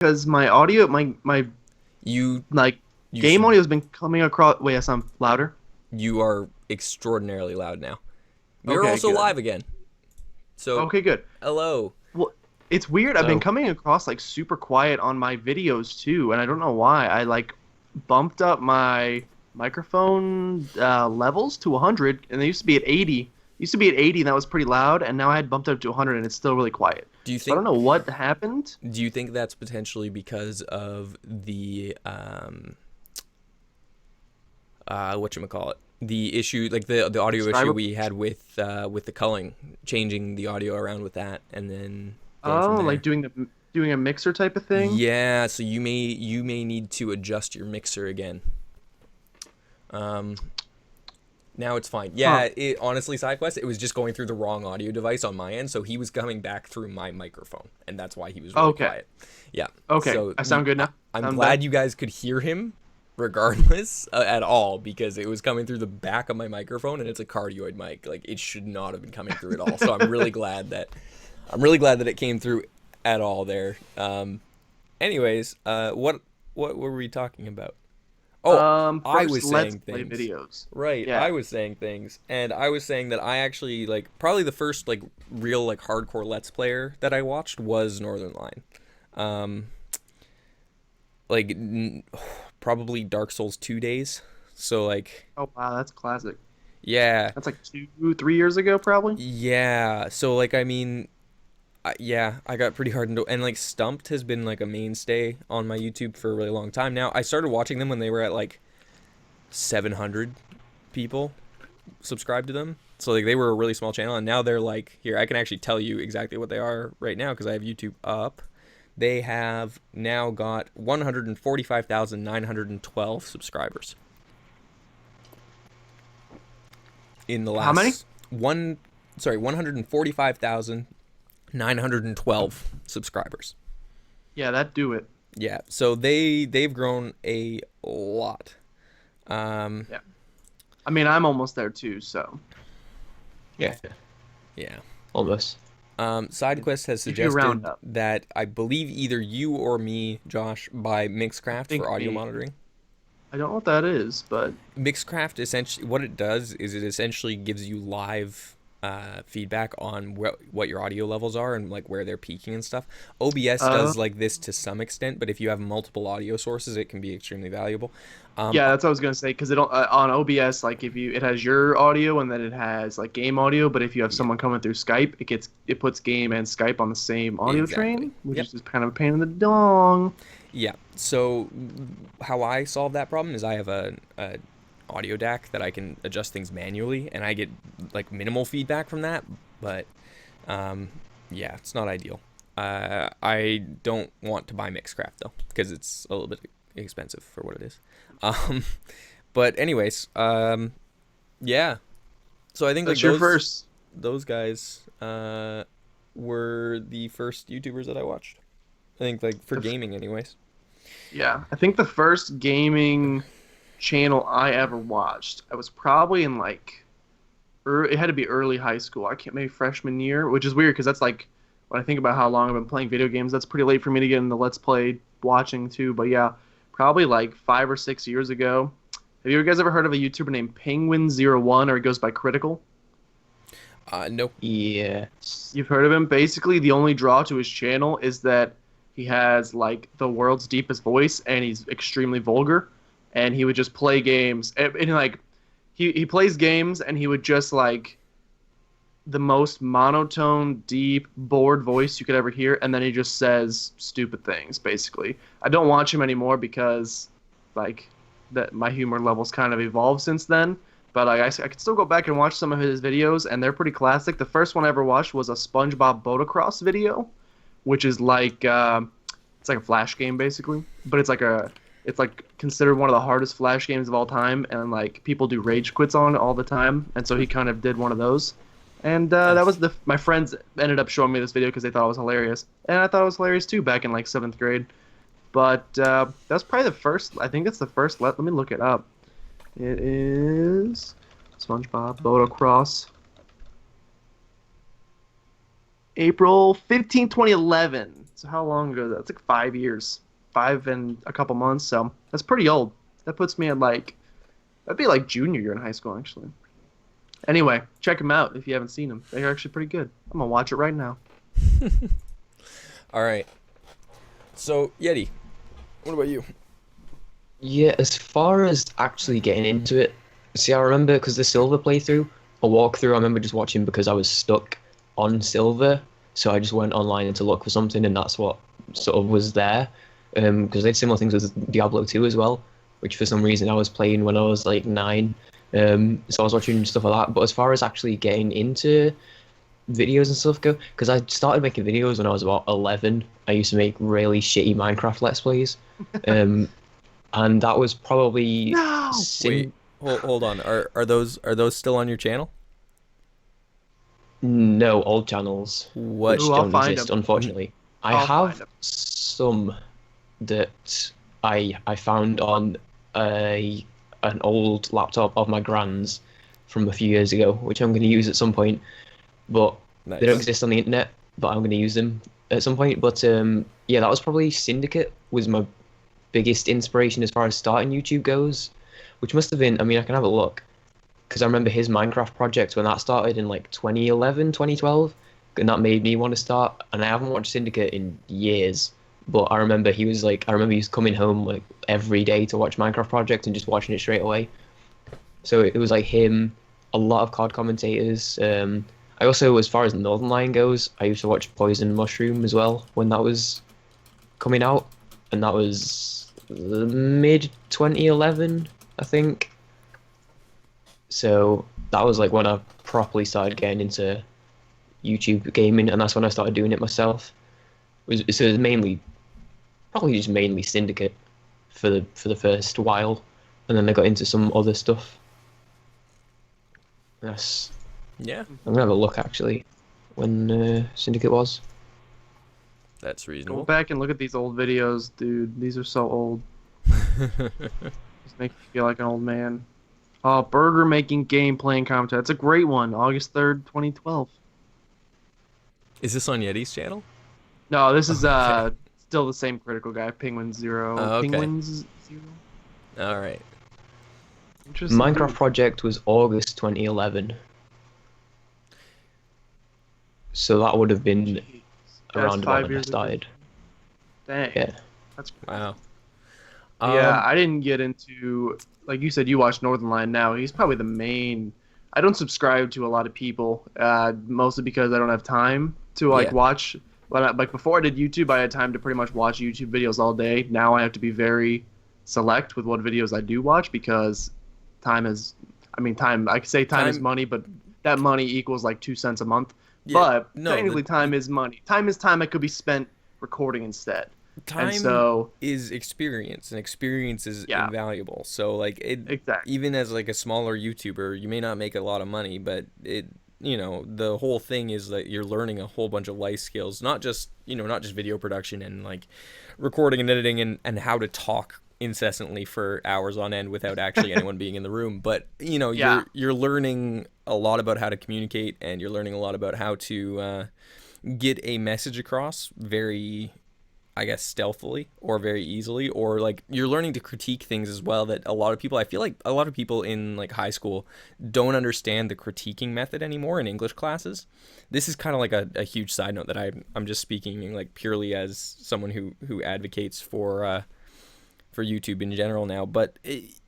because my audio, my You like you game should audio has been coming across. Wait, I sound louder. you are extraordinarily loud now. We are Okay, also good. live again. So, Okay, good. hello. Well, it's weird. I've been So, coming across like super quiet on my videos too, and I don't know why. I like bumped up my microphone levels to 100, and they used to be at 80. Used to be at 80, and that was pretty loud, and now I had bumped it up to 100, and it's still really quiet. Do you So I don't think know what happened. do you think that's potentially because of the whatchamacallit? The issue, like the audio issue Subscriber. we had with the culling, changing the audio around with that, and then going from Oh, like there. doing a mixer type of thing. Yeah, so you may need to adjust your mixer again. Um, Now it's fine. Huh. Yeah, it honestly, SideQuest, it was just going through the wrong audio device on my end, so he was coming back through my microphone, and that's why he was really Okay. quiet. Yeah. Okay. So I sound good now. I'm Sound better. glad you guys could hear him, regardless at all, because it was coming through the back of my microphone, and it's a cardioid mic. Like it should not have been coming through at all. So I'm really glad that it came through at all there. Anyways, what were we talking about? Oh, I First was Let's saying Play things. videos. Right, Yeah. I was saying things, and I was saying that I actually like probably the first like real like hardcore Let's Player that I watched was Northern Line. Um, like probably Dark Souls 2 days. So like Oh wow, that's classic. yeah, That's like 2, 3 years ago, probably. yeah. So like I mean, yeah, I got pretty hard into, and like Stumped has been like a mainstay on my YouTube for a really long time now. I started watching them when they were at like 700 people subscribed to them. So like they were a really small channel, and now they're like, here, I can actually tell you exactly what they are right now because I have YouTube up. They have now got 145,912 subscribers in the How many? last 145,912 subscribers. Yeah, that do it. Yeah, so they've grown a lot. Um, Yeah. I mean, I'm almost there too, so yeah, yeah. almost. SideQuest has if you round suggested up, that I believe either you or me, Josh, buy I Mixcraft think for audio me. monitoring. I don't know what that is, but Mixcraft essentially, what it does is it essentially gives you live feedback on what your audio levels are and like where they're peaking and stuff. OBS uh, does like this to some extent, but if you have multiple audio sources, it can be extremely valuable. Um, yeah, that's what I was gonna say. Because it don't on OBS, like if you it has your audio and then it has like game audio, but if you have yeah, someone coming through Skype, it puts game and Skype on the same audio exactly. train, which Yep. is just kind of a pain in the dong. Yeah. So how I solve that problem is I have a audio DAC that I can adjust things manually, and I get like minimal feedback from that. But um, yeah, it's not ideal. I don't want to buy Mixcraft though because it's a little bit expensive for what it is. Um, but anyways, yeah. So I think like That's your first. those guys were the first YouTubers that I watched. I think like for The, f- gaming, anyways. yeah, I think the first gaming channel I ever watched, I was probably in like, it had to be early high school. I can't maybe freshman year, which is weird because that's like when I think about how long I've been playing video games, that's pretty late for me to get into Let's Play watching too. But yeah, probably like 5 or 6 years ago. Have you guys ever heard of a YouTuber named Penguin01, or he goes by Critical? Nope. Yes. You've heard of him. Basically, the only draw to his channel is that he has like the world's deepest voice and he's extremely vulgar. And he would just play games and like he plays games and he would just like the most monotone, deep, bored voice you could ever hear, and then he just says stupid things. Basically, I don't watch him anymore because like that my humor levels kind of evolved since then. But I could still go back and watch some of his videos, and they're pretty classic. The first one I ever watched was a SpongeBob Motocross video, which is like it's like a flash game basically, but it's like considered one of the hardest flash games of all time, and like people do rage quits on it all the time, and so he kind of did one of those, and that was Nice. my friends ended up showing me this video because they thought it was hilarious, and I thought it was hilarious too back in like seventh grade, but that's probably the first. I think it's the first. Let me look it up. It is SpongeBob Motocross. April 15, 2011. So how long ago? That's like 5 years, 5 and a couple months. So that's pretty old. That puts me at like that'd be like junior year in high school actually. Anyway, check them out if you haven't seen them. They're actually pretty good. I'm gonna watch it right now. All right. So Yeti, what about you? Yeah, as far as actually getting into it, see, I remember because the silver playthrough, a walkthrough, I remember just watching because I was stuck on silver, so I just went online to look for something, and that's what sort of was there. Because they had similar things with Diablo 2 as well, which for some reason I was playing when I was like 9. So I was watching stuff like that. But as far as actually getting into videos and stuff go, because I started making videos when I was about 11. I used to make really shitty Minecraft Let's Plays. Um, and that was probably No. Wait, hold on. Are those still on your channel? no old channels, What? which Ooh, I'll don't find exist, them. unfortunately. I I'll find have them. some that I found on a an old laptop of my grand's from a few years ago, which I'm going to use at some point. But they don't Nice. exist on the internet. But I'm going to use them at some point. But yeah, that was probably Syndicate was my biggest inspiration as far as starting YouTube goes, which must have been. I mean, I can have a look because I remember his Minecraft project when that started in like 2011, 2012, and that made me want to start. And I haven't watched Syndicate in years, but I remember I remember he was coming home like every day to watch Minecraft Project and just watching it straight away. So it was like him, a lot of COD commentators. I also, as far as Northern Lion goes, I used to watch Poison Mushroom as well when that was coming out, and that was mid 2011, I think. So that was like when I properly started getting into YouTube gaming, and that's when I started doing it myself. So it was probably just mainly Syndicate for the first while, and then I got into some other stuff. Yes, Yeah, I'm gonna have a look actually when Syndicate was. that's Go reasonable. back and look at these old videos, dude. These are so old. Just make me feel like an old man. Oh, burger making game playing commentary. That's a great one. August 3rd, 2012. Is this on Yeti's channel? No, this is Okay. still the same critical guy. Penguin Zero. Okay. Penguins Zero. All right. Interesting Minecraft dude. Project was August 2011, so that would have been Jeez. That's around about 5 when I years ago. started. Dang. Yeah. That's crazy. Wow. Yeah, I didn't get into like you said. You watch Northern Lion now. He's probably the main. I don't subscribe to a lot of people, mostly because I don't have time to like Yeah. watch. Like before I did YouTube, I had time to pretty much watch YouTube videos all day. Now I have to be very select with what videos I do watch because time is. I mean, time. I could say time is Time. money, but that money equals like 2 cents a month. Yeah. But No. technically, time is money. Time is time that could be spent recording instead. And Time so, is experience, and experience is yeah, invaluable. So like exactly. even as like a smaller YouTuber, you may not make a lot of money, but the whole thing is that you're learning a whole bunch of life skills, not just video production and like recording and editing and how to talk incessantly for hours on end without actually anyone being in the room. But Yeah. you're learning a lot about how to communicate, and you're learning a lot about how to get a message across very, I guess, stealthily or very easily, or like you're learning to critique things as well that I feel like a lot of people in like high school don't understand the critiquing method anymore in English classes. This is kind of like a huge side note that I'm just speaking like purely as someone who advocates for YouTube in general now, but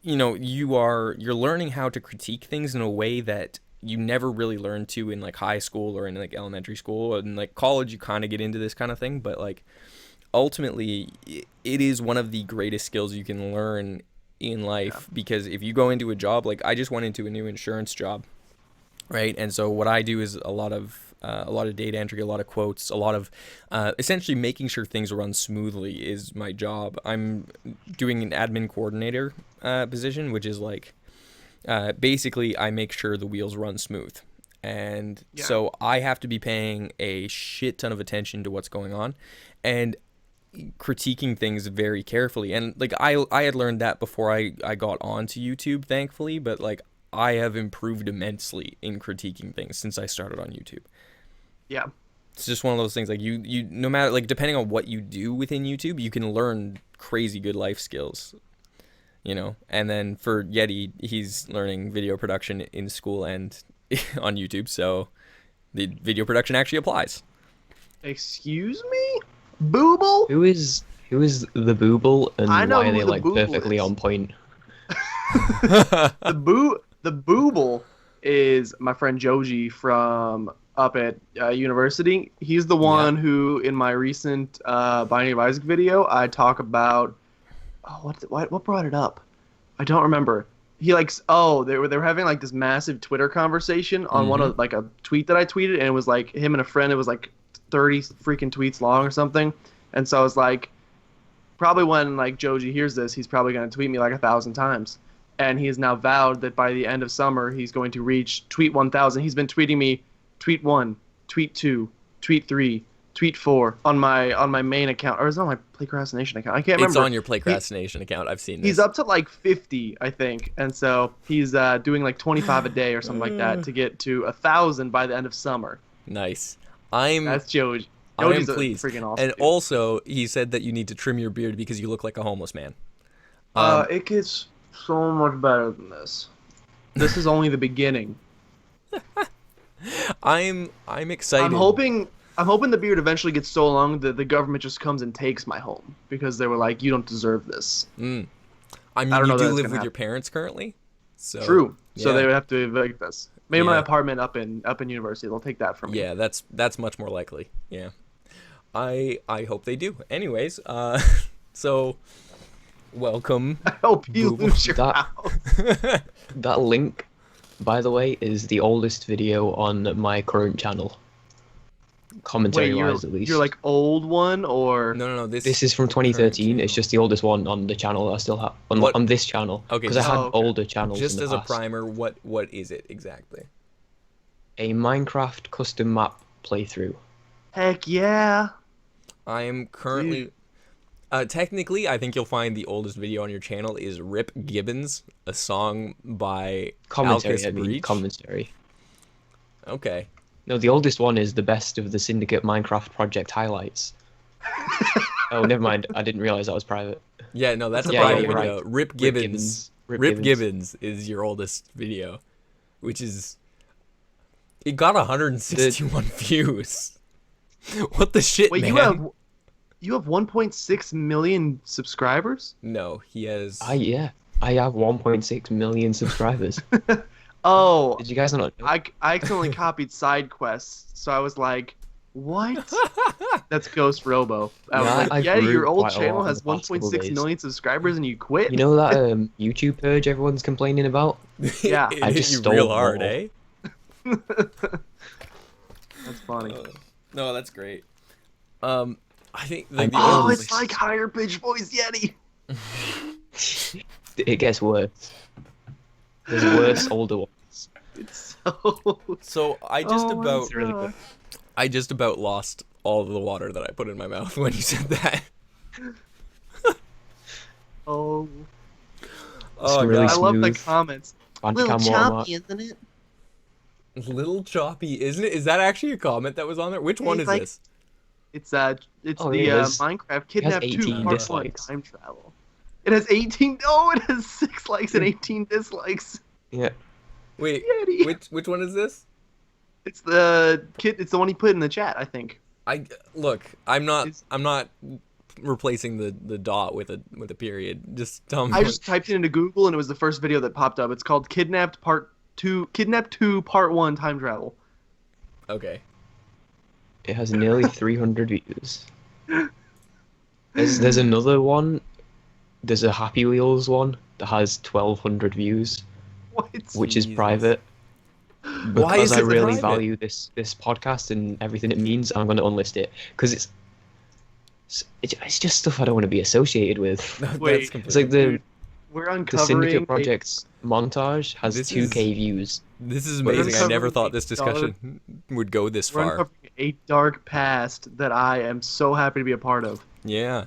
you're learning how to critique things in a way that you never really learned to in like high school or in like elementary school, and like college you kind of get into this kind of thing, but like ultimately it is one of the greatest skills you can learn in Yeah. life, because if you go into a job, like I just went into a new insurance job, right? And so what I do is a lot of data entry, a lot of quotes, a lot of essentially making sure things run smoothly is my job. I'm doing an admin coordinator position, which is like basically I make sure the wheels run smooth. And Yeah. so I have to be paying a shit ton of attention to what's going on and critiquing things very carefully. And like I had learned that before I got onto YouTube, thankfully, but like I have improved immensely in critiquing things since I started on YouTube. Yeah. It's just one of those things, like you no matter, like, depending on what you do within YouTube, you can learn crazy good life skills, you know. And then for Yeti, he's learning video production in school and on YouTube, so the video production actually applies. Excuse me? Booble? Who is the Booble, and I know why are who they the like Booble perfectly is. on point? The Booble is my friend Joji from up at university. He's the one who, in my recent Binding of Isaac video, I talk about. Oh, what brought it up? I don't remember. He likes. Oh, they were having like this massive Twitter conversation on one of like a tweet that I tweeted, and it was like him and a friend. It was like 30 freaking tweets long or something, and so I was like, probably when like Joji hears this, he's probably gonna tweet me like 1,000 times. And he has now vowed that by the end of summer, he's going to reach tweet 1,000. He's been tweeting me tweet 1, tweet 2, tweet 3, tweet 4 on my main account. Or is it on my Playcrastination account? I can't remember. It's on your Playcrastination account. I've seen this. He's up to like 50, I think. And so he's doing like 25 a day or something like that to get to 1,000 by the end of summer. Nice. That's Joji. I am Joji's pleased. Freaking awesome. And dude. Also, he said that you need to trim your beard because you look like a homeless man. It gets so much better than this. This is only the beginning. I'm excited. I'm hoping the beard eventually gets so long that the government just comes and takes my home because they were like, you don't deserve this. I mean, I don't you know do that's live gonna with your happen. parents currently, so True. So yeah. they would have to evict us. Maybe my Yeah. apartment up in university. They'll take that from me. Yeah, that's much more likely. Yeah, I hope they do. Anyways, so welcome. I hope you Google lose your that. house. That link, by the way, is the oldest video on my current channel. Wait, Commentary-wise, at least. you're like old one or No. This is from 2013. It's just the oldest one on the channel I still have What- on this channel. Okay, because I had okay. older channels. Just in the as a past. primer, what is it exactly? A Minecraft custom map playthrough. heck yeah. I am currently. Technically, I think you'll find the oldest video on your channel is "Rip Gibbons," a song by Commentary, Alcus I mean, Breach. commentary. Okay. No, the oldest one is the best of the Syndicate Minecraft project highlights. Oh, never mind. I didn't realize that was private. Yeah, no, that's a Yeah, private you're video. right. Rip Gibbons. Rip Rip Gibbons. Gibbons is your oldest video, which is. It got 161 views. What the shit, Wait, man? you have 1.6 million subscribers? No, he has. Yeah. I have 1.6 million subscribers. Oh, Did you guys not know? I accidentally copied side quests, so I was like, "What?" That's Ghost Robo. I was Yeah, like, I "Yeah, grew your old quite a lot channel in has the past couple 1.6 days. million subscribers and you quit." You know that YouTube purge everyone's complaining about? Yeah. It I hit just you stole real them hard, all. eh? That's funny. No, that's great. I think the Oh, oldest- it's like higher pitch voice Yeti. It gets worse. There's worse older ones. It's so. So I just Oh my about It's really good. I just about lost all of the water that I put in my mouth when you said that. Oh, Oh really I love the smooth. comments. Bandicam Little watermark. choppy, isn't it? Little choppy, isn't it? Is that actually a comment that was on there? Which one It's is like- this? It's Oh, the yeah, it has- Minecraft Kidnap 2 18 Part dislikes. 1 time travel. It has 18. Oh, it has 6 likes and 18 dislikes. Yeah. Wait, Yeti. which one is this? It's the kid. It's the one he put in the chat, I think. Look. I'm not It's- replacing the dot with a period. Just tell me. I just typed it into Google and it was the first video that popped up. It's called Kidnapped 2 Part 1 time travel. Okay. It has nearly 300 views. There's another one. There's a Happy Wheels one that has 1,200 views, What? which is Jesus. private. Why Because is I it really private? value this podcast and everything it means, I'm going to unlist it. Because it's just stuff I don't want to be associated with. Wait, It's completely- like the We're the uncovering Syndicate a- Project's montage has This 2K views. This is We're amazing. I never uncovering thought this discussion would go this We're far. uncovering a dark past that I am so happy to be a part of. Yeah.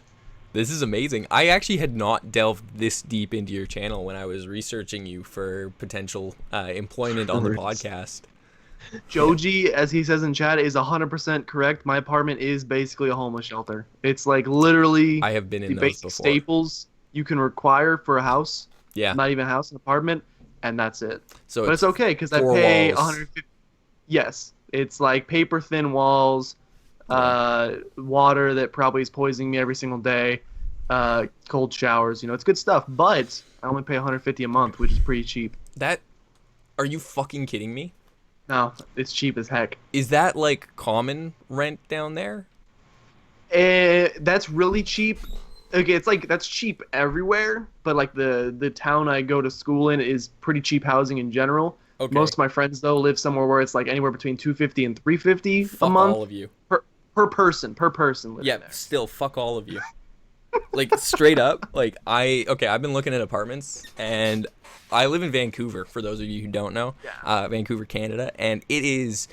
This is amazing. I actually had not delved this deep into your channel when I was researching you for potential employment on the Nice. podcast. Joji, as he says in chat, is 100% correct. My apartment is basically a homeless shelter. It's like literally I have been the in those basic before. staples you can require for a house. Yeah. Not even a house, an apartment, and that's it. So But it's okay because I four pay walls. 150. Yes, it's like paper thin walls, Yeah. water that probably is poisoning me every single day, cold showers. You know, it's good stuff. But I only pay 150 a month, which is pretty cheap. That. Are you fucking kidding me? No, it's cheap as heck. Is that like common rent down there? That's really cheap. Okay, it's like that's cheap everywhere, but like the town I go to school in is pretty cheap housing in general. Okay. Most of my friends though live somewhere where it's like anywhere between 250 and 350 a Fuck month all of you. per person living Yeah, there. still fuck all of you. Like straight up, like I've been looking at apartments and I live in Vancouver for those of you who don't know. Yeah. Vancouver, Canada, and it is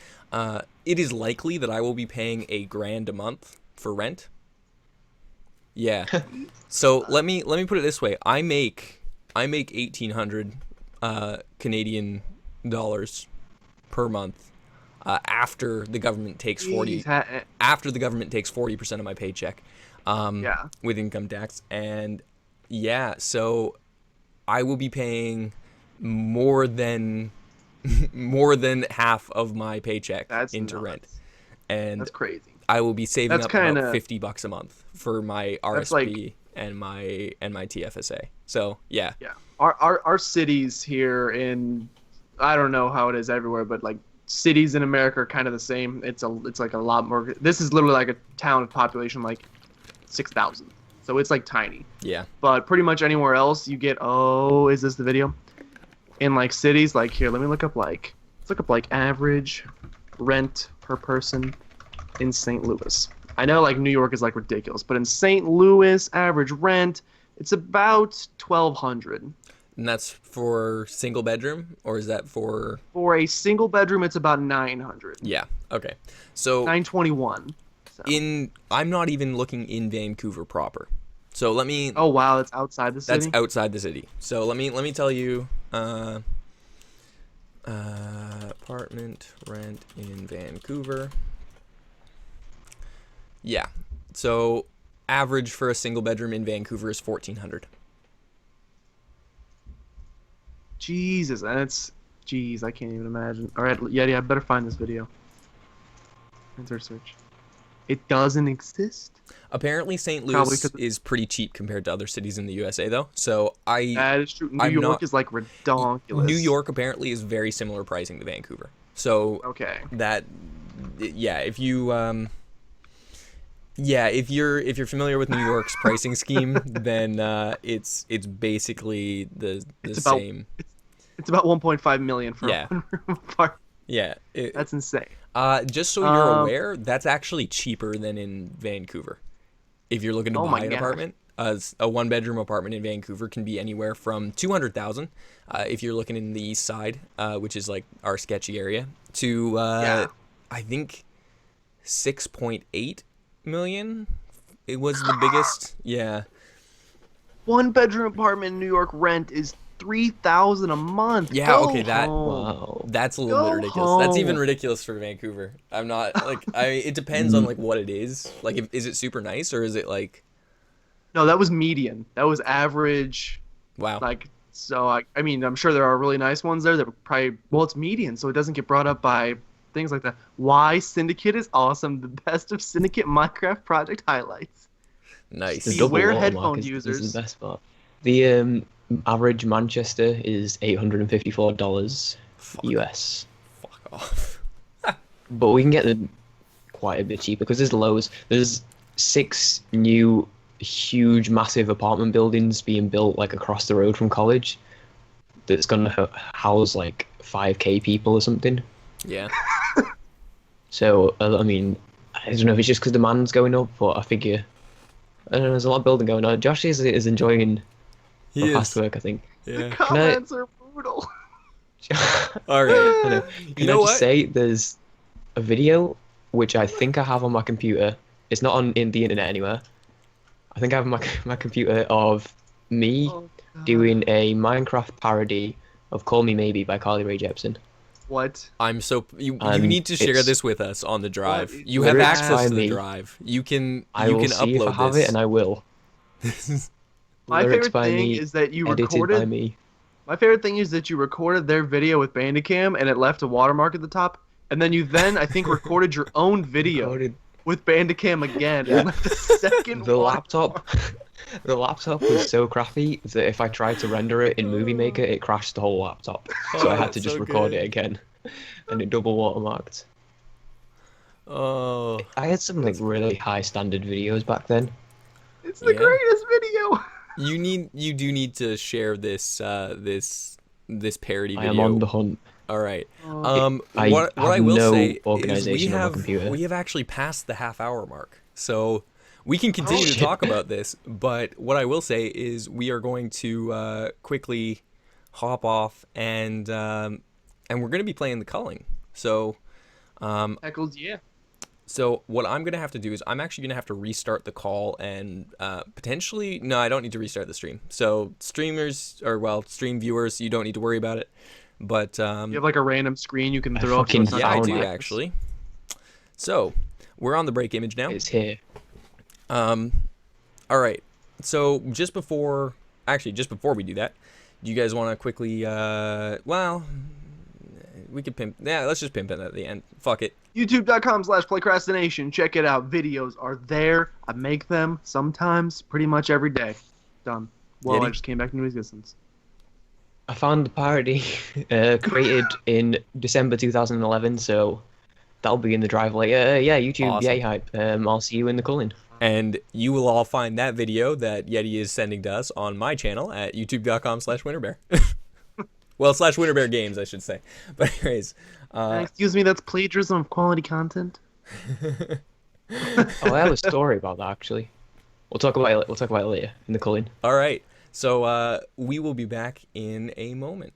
likely that I will be paying $1,000 a month for rent. Yeah. So let me put it this way. I make 1,800 Canadian dollars per month after the government takes 40% of my paycheck Yeah. with income tax. And yeah, so I will be paying more than half of my paycheck That's into nuts. rent. And That's crazy. I will be saving That's up about kinda- $50 a month for my That's RSP and my TFSA. So yeah. Yeah. Our cities here in, I don't know how it is everywhere, but like cities in America are kind of the same. It's like a lot more. This is literally like a town of population like 6,000. So it's like tiny. Yeah. But pretty much anywhere else you get, oh, is this the video? In like cities, like here, let me look up like, let's look up like average rent per person in St. Louis. I know like New York is like ridiculous, but in St. Louis, average rent, it's about 1,200. And that's for single bedroom, or is that for? For a single bedroom, it's about 900. Yeah. Okay. So 921. So. I'm not even looking in Vancouver proper. So let me. Oh wow, that's outside the city. That's outside the city. So let me tell you. Apartment rent in Vancouver. Yeah. So average for a single bedroom in Vancouver is 1,400. Jesus, that's jeez, I can't even imagine. All right, Yeti, I better find this video. Enter search. It doesn't exist. Apparently, St. Louis Probably 'cause- is pretty cheap compared to other cities in the USA, though. So That is true. New I'm York not- is like redonkulous. New York apparently is very similar pricing to Vancouver. So Okay. that, yeah, if you if you're familiar with New York's pricing scheme, then it's basically the It's about- same. It's about 1.5 million for Yeah. a one-room apartment. Yeah. That's insane. Just so you're aware, that's actually cheaper than in Vancouver. If you're looking to Oh my buy an gosh. apartment, a one-bedroom apartment in Vancouver can be anywhere from 200,000, if you're looking in the east side, which is like our sketchy area, to Yeah. I think 6.8 million. It was the biggest. Yeah. One bedroom apartment in New York rent is 3,000 a month. Yeah, Go okay, that- home. Wow. That's a little Go bit ridiculous. That's even home. ridiculous for Vancouver. I'm not like it depends on like what it is. Like is it super nice or is it like No, that was median. That was average. wow. Like, so I mean, I'm sure there are really nice ones there that would probably, well, it's median, so it doesn't get brought up by things like that. Why Syndicate is awesome. The best of Syndicate Minecraft project highlights. Nice. The double Beware watermark headphone is users. the best part. The average Manchester is $854 Fuck, US, fuck off. but we can get them quite a bit cheaper because there's loads. There's 6 new huge massive apartment buildings being built like across the road from college that's gonna house like 5k people or something. Yeah. So I mean, I don't know if it's just because demand's going up, but I figure I don't know. There's a lot of building going on. Josh is enjoying He the past is. work, I think. The Yeah. comments are brutal. All right. I know. You Can know I just what? say there's a video which I think I have on my computer. It's not on in the internet anywhere. I think I have my computer of me Oh, God. doing a Minecraft parody of "Call Me Maybe" by Carly Rae Jepsen. What? I'm so you And need to share it's this with us on the drive. What? You have Lyrics access by to the me. drive. You can I will see if I upload have this. it, and I will. My Lyrics favorite by thing me, is that you edited by recorded. me. My favorite thing is that you recorded their video with Bandicam and it left a watermark at the top, and then you I think recorded your own video Recorded. with Bandicam again Yeah. and left a second The watermark. laptop, the laptop was so crappy that if I tried to render it in Movie Maker, it crashed the whole laptop. So I had to that's just so record good. it again, and it double watermarked. Oh, I had some like really high standard videos back then. It's the Yeah. greatest video. you do need to share this this parody I video. am on the hunt. All right. Oh. I What have I will no say is organization on my computer. we have actually passed the half-hour mark. So we can continue to shit. talk about this, but what I will say is we are going to quickly hop off and we're going to be playing the Culling. So Heckles, yeah. so what I'm going to have to do is I'm actually going to have to restart the call and potentially no, I don't need to restart the stream. So streamers or well, stream viewers, you don't need to worry about it. But You have like a random screen you can I throw up. fucking yeah, I found do it. actually. So we're on the break image now. It's here. All right. So just before we do that, do you guys want to quickly? Well, we could pimp. Yeah, let's just pimp it at the end. Fuck it. YouTube.com/playcrastination. Check it out. Videos are there. I make them sometimes, pretty much every day. Done. Well, Yeti? I just came back into existence. I found the parody created in December 2011, so that'll be in the drive later. Yeah, YouTube, Awesome. YetiHype. I'll see you in the Culling. And you will all find that video that Yeti is sending to us on my channel at youtube.com/winterbear. Well, /winterbear games, I should say. But anyways, Excuse me, that's plagiarism of quality content. Oh, I have a story about that actually. We'll talk about it. We'll talk about it later in the Culling. all right. So we will be back in a moment.